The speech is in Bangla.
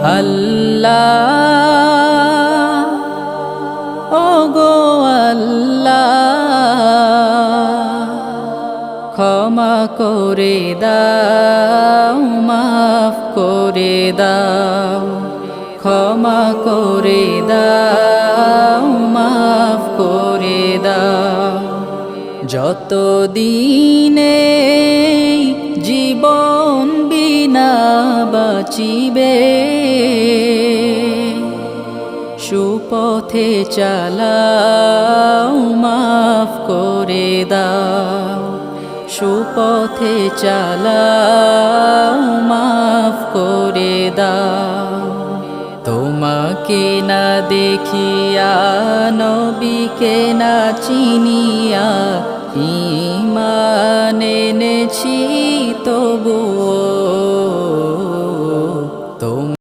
আল্লাহ ওগো আল্লাহ ক্ষমা করে দাও মাফ করে দাও ক্ষমা করে দাও মাফ করে দাও যত দিনে জীবন বিনা বাঁচিবে সুপথে চালাও মাফ করে দাও সুপথে চালাও মাফ করে দাও তোমাকে না দেখিয়া নবীকে না চিনিয়া ঈমান এনেছি তবুও